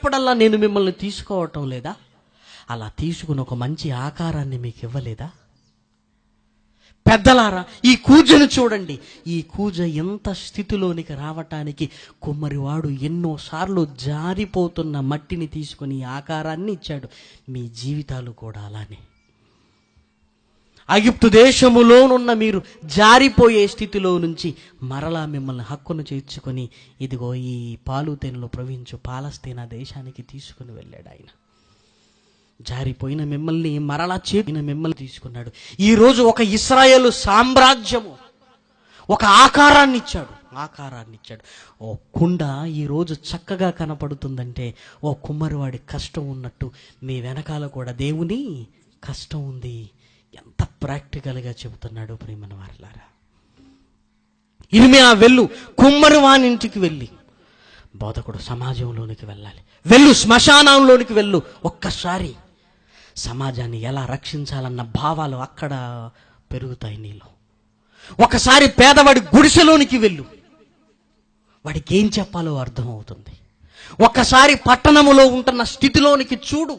వచ్చినప్పుడల్లా నేను మిమ్మల్ని తీసుకోవటం లేదా? అలా తీసుకుని ఒక మంచి ఆకారాన్ని మీకు ఇవ్వలేదా? పెద్దలారా, ఈ కూజను చూడండి. ఈ కూజ ఎంత స్థితిలోనికి రావటానికి కుమ్మరివాడు ఎన్నోసార్లు జారిపోతున్న మట్టిని తీసుకుని ఆకారాన్ని ఇచ్చాడు. మీ జీవితాలు కూడా అలానే. ఐగుప్తు దేశములోనున్న మీరు జారిపోయే స్థితిలో నుంచి మరలా మిమ్మల్ని హక్కును చేర్చుకొని ఇదిగో ఈ పాలు తేనెలు ప్రవహించు పాలస్తీనా దేశానికి తీసుకుని వెళ్ళాడు ఆయన. జారిపోయిన మిమ్మల్ని మరలా మిమ్మల్ని తీసుకున్నాడు. ఈరోజు ఒక ఇశ్రాయేలు సామ్రాజ్యము ఒక ఆకారాన్ని ఇచ్చాడు. ఓ కుండ ఈరోజు చక్కగా కనపడుతుందంటే ఓ కుమ్మరివాడి కష్టం ఉన్నట్టు మీ వెనకాల కూడా దేవుని కష్టం ఉంది. ఎంత ప్రాక్టికల్గా చెబుతున్నాడు ప్రియమైన వారలారా. ఇర్మియా వెళ్ళు, కుమ్మరివానింటికి వెళ్ళి బోధకుడు సమాజంలోనికి వెళ్ళాలి. వెళ్ళు, శ్మశానంలోనికి వెళ్ళు. ఒక్కసారి సమాజాన్ని ఎలా రక్షించాలన్న భావాలు అక్కడ పెరుగుతాయి నీలో. ఒకసారి పేదవాడి గుడిసెలోనికి వెళ్ళు, వాడికి ఏం చెప్పాలో అర్థమవుతుంది. ఒక్కసారి పట్టణములో ఉంటున్న స్థితిలోనికి చూడు,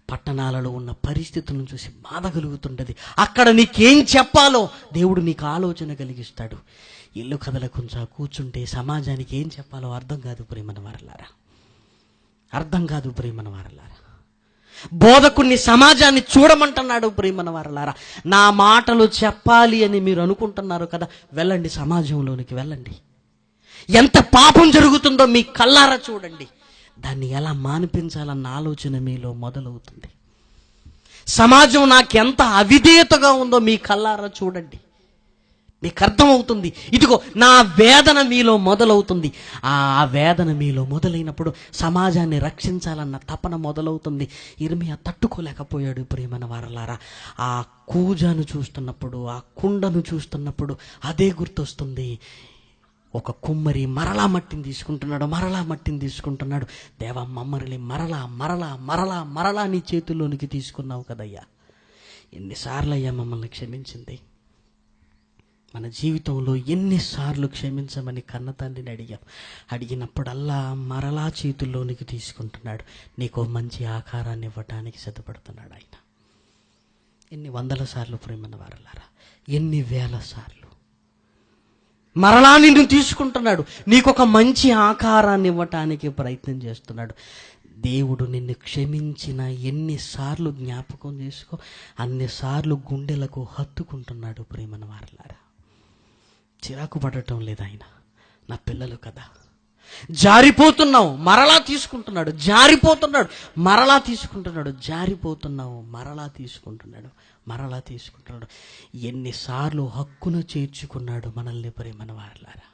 పట్టణాలలో ఉన్న పరిస్థితులను చూసి బాధ కలుగుతుంటది. అక్కడ నీకేం చెప్పాలో దేవుడు నీకు ఆలోచన కలిగిస్తాడు. ఇల్లు కదలకుండా కూర్చుంటే సమాజానికి ఏం చెప్పాలో అర్థం కాదు ప్రియమైన వారలారా. బోధకుణ్ణి సమాజాన్ని చూడమంటున్నాడు ప్రియమైన వారలారా. నా మాటలు చెప్పాలి అని మీరు అనుకుంటున్నారు కదా, వెళ్ళండి, సమాజంలోనికి వెళ్ళండి. ఎంత పాపం జరుగుతుందో మీ కళ్ళారా చూడండి. దాన్ని ఎలా మాన్పించాలన్న ఆలోచన మీలో మొదలవుతుంది. సమాజం నాకెంత అవిధేయతగా ఉందో మీ కళ్ళారా చూడండి, మీకు అర్థమవుతుంది. ఇదిగో నా వేదన మీలో మొదలవుతుంది. ఆ వేదన మీలో మొదలైనప్పుడు సమాజాన్ని రక్షించాలన్న తపన మొదలవుతుంది. ఇర్మియా తట్టుకోలేకపోయాడు ప్రియమైన వారలారా. ఆ కూజను చూస్తున్నప్పుడు, ఆ కుండను చూస్తున్నప్పుడు అదే గుర్తొస్తుంది. ఒక కుమ్మరి మరలా మట్టిని తీసుకుంటున్నాడు. దేవా, మమ్మల్ని మరలా నీ చేతుల్లోనికి తీసుకున్నావు కదయ్యా. ఎన్నిసార్లు అయ్యా మమ్మల్ని క్షమించింది. మన జీవితంలో ఎన్నిసార్లు క్షమించమని కన్న తండ్రిని అడిగినప్పుడల్లా మరలా చేతుల్లోనికి తీసుకుంటున్నాడు. నీకు మంచి ఆకారాన్ని ఇవ్వటానికి సిద్ధపడుతున్నాడు ఆయన. ఎన్ని వందల సార్లు ప్రేమన్న వారలారా, ఎన్ని వేల సార్లు మరలా నిన్ను తీసుకుంటున్నాడు. నీకొక మంచి ఆకారాన్ని ఇవ్వటానికి ప్రయత్నం చేస్తున్నాడు. దేవుడు నిన్ను క్షమించిన ఎన్నిసార్లు జ్ఞాపకం చేసుకో, అన్నిసార్లు గుండెలకు హత్తుకుంటున్నాడు ప్రేమన్న వారలారా. చిరాకు పడటం లేదు ఆయన. నా పిల్లలు కదా, జారిపోతున్నావు, మరలా తీసుకుంటున్నాడు. మరలా తీసుకుంటున్నాడు. ఎన్నిసార్లు హక్కును చేర్చుకున్నాడు మనల్ని ప్రేమన్న వారలారా.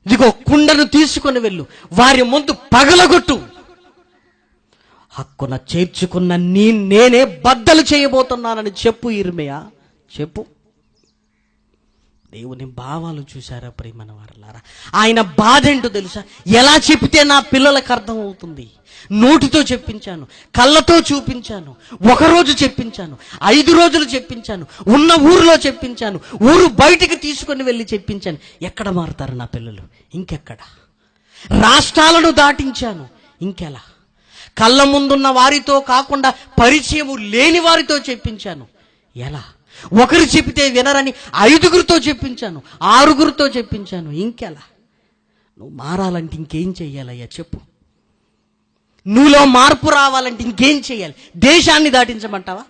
ఇదిగో కుండను తీసుకొని వెళ్ళు, వారి ముందు పగలగొట్టు. హక్కున చేర్చుకున్న నేనే బద్దలు చేయబోతున్నానని చెప్పు ఇర్మియా, చెప్పు. దేవుని భావాలు చూశారా ప్రియమైన వారలారా? ఆయన బాధ ఏంటో తెలుసా? ఎలా చెప్తే నా పిల్లలకు అర్థం అవుతుంది. నోటితో చెప్పించాను, కళ్ళతో చూపించాను, ఒకరోజు చెప్పించాను, 5 రోజులు చెప్పించాను, ఉన్న ఊరిలో చెప్పించాను, ఊరు బయటికి తీసుకొని వెళ్ళి చెప్పించాను. ఎక్కడ మారుతారు నా పిల్లలు? ఇంకెక్కడ? రాష్ట్రాలను దాటించాను, ఇంకెలా? కళ్ళ ముందున్న వారితో కాకుండా పరిచయం లేని వారితో చెప్పించాను, ఎలా? ఒకరు చెప్తే వినరని 5గురితో చెప్పించాను, 6గురితో చెప్పించాను, ఇంకెలా? నువ్వు మారాలంటే ఇంకేం చెయ్యాలయ్యా చెప్పు? నువ్వులో మార్పు రావాలంటే ఇంకేం చేయాలి? దేశాన్ని దాటించమంటావా?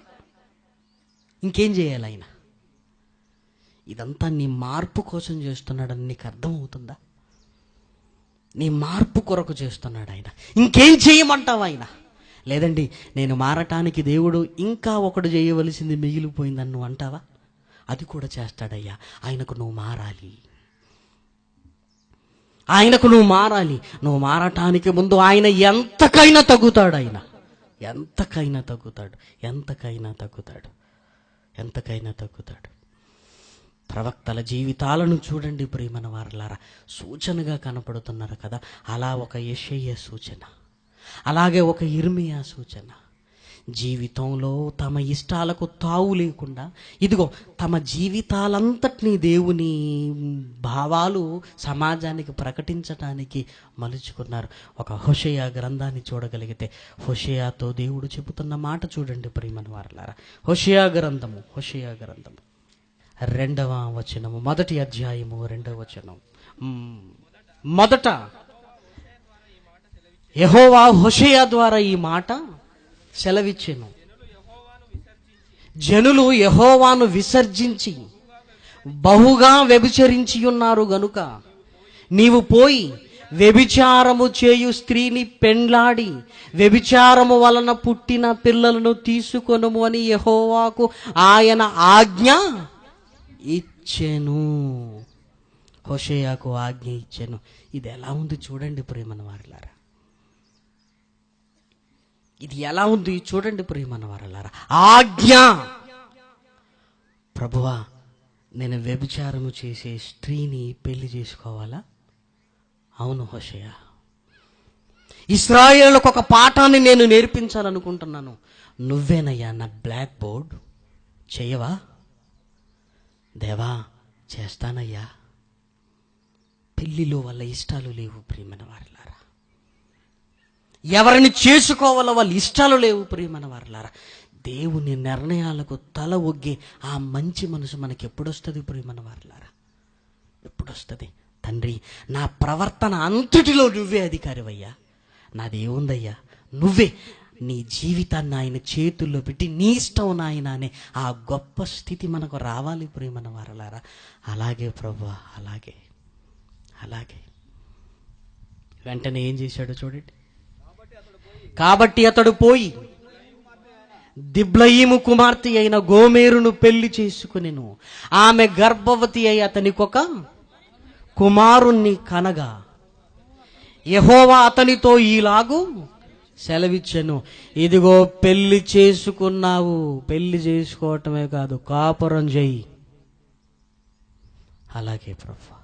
ఇంకేం చేయాలి ఆయన? ఇదంతా నీ మార్పు కోసం చేస్తున్నాడని నీకు అర్థమవుతుందా? నీ మార్పు కొరకు చేస్తున్నాడు ఆయన. ఇంకేం చేయమంటావా ఆయన? లేదండి, నేను మారటానికి దేవుడు ఇంకా ఒకటి చేయవలసింది మిగిలిపోయిందని నువ్వు అంటావా? అది కూడా చేస్తాడయ్యా. ఆయనకు నువ్వు మారాలి. నువ్వు మారటానికి ముందు ఆయన ఎంతకైనా తగ్గుతాడు. ఎంతకైనా తగ్గుతాడు. ప్రవక్తల జీవితాలను చూడండి ప్రియమైన వారలారా, సూచనగా కనపడుతున్నారు కదా. అలా ఒక యెషయా సూచన, అలాగే ఒక ఇర్మియా సూచన. జీవితంలో తమ ఇష్టాలకు తావు లేకుండా ఇదిగో తమ జీవితాలంతటినీ దేవుని భావాలు సమాజానికి ప్రకటించడానికి మలుచుకున్నారు. ఒక హోషేయ గ్రంథాన్ని చూడగలిగితే హోషేయతో దేవుడు చెబుతున్న మాట చూడండి ప్రియమైన వారలారా. హోషేయ గ్రంథము 2వ వచనము, 1వ అధ్యాయము 2వ వచనం. మొదట యెహోవా హోషేయ ద్వారా ఈ మాట సెలవిచ్చెను. జనులు యెహోవాను విసర్జించి బహుగా వ్యభిచరించి ఉన్నారు గనుక నీవు పోయి వ్యభిచారము చేయు స్త్రీని పెండ్లాడి వ్యభిచారము వలన పుట్టిన పిల్లలను తీసుకొనుము అని యెహోవాకు ఆయన ఆజ్ఞ ఇచ్చెను. హోషేయకు ఆజ్ఞ ఇచ్చెను. ఇది ఎలా ఉంది చూడండి ప్రియమైన వారలారా. ఇది ఎలా ఉంది చూడండి ప్రియమైన వారలారా. ఆజ్ఞ. ప్రభువా, నేను వ్యభిచారము చేసే స్త్రీని పెళ్లి చేసుకోవాలా? అవును హోషేయ. ఇశ్రాయేలుకు ఒక పాఠాన్ని నేను నేర్పించాలనుకుంటున్నాను. నువ్వేనయ్యా నా బ్లాక్ బోర్డ్. చేయవా? దేవా, చేస్తానయ్యా. పెళ్లిలో వాళ్ళ ఇష్టాలు లేవు ప్రియమైన వారలారా. ఎవరిని చేసుకోవాలో వాళ్ళ ఇష్టాలు లేవు ప్రియమైన వారలారా. దేవుని నిర్ణయాలకు తల ఒగ్గే ఆ మంచి మనసు మనకి ఎప్పుడొస్తుంది ప్రియమైన వారలారా? ఎప్పుడొస్తుంది? తండ్రి, నా ప్రవర్తన అంతటిలో నువ్వే అధికారివయ్యా. నాదేముందయ్యా, నువ్వే. నీ జీవితాన్ని ఆయన చేతుల్లో పెట్టి నీ ఇష్టం నాయన అనే ఆ గొప్ప స్థితి మనకు రావాలి ప్రియమైన వారలారా. అలాగే ప్రభువా, అలాగే. వెంటనే ఏం చేశాడో చూడండి. కాబట్టి అతడు పోయి దిబ్లయీము కుమార్తె అయిన గోమెరును పెళ్లి చేసుకునెను. ఆమె గర్భవతి అయి అతనికొక కుమారుణ్ణి కనగా యెహోవా అతనితో ఈలాగు సెలవిచ్చెను, ఇదిగో పెళ్లి చేసుకున్నావు, పెళ్లి చేసుకోవటమే కాదు కాపురం చెయ్యి. అలాగే ప్రభువా.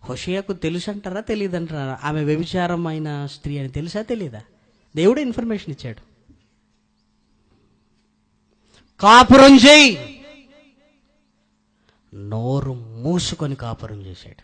హోషేయకు తెలుసు అంటారా తెలియదంటారా ఆమె వ్యభిచారమైన స్త్రీ అని? తెలుసా తెలీదా? దేవుడే ఇన్ఫర్మేషన్ ఇచ్చాడు. కాపురం చేయి. నోరు మూసుకొని కాపురం చేశాడు.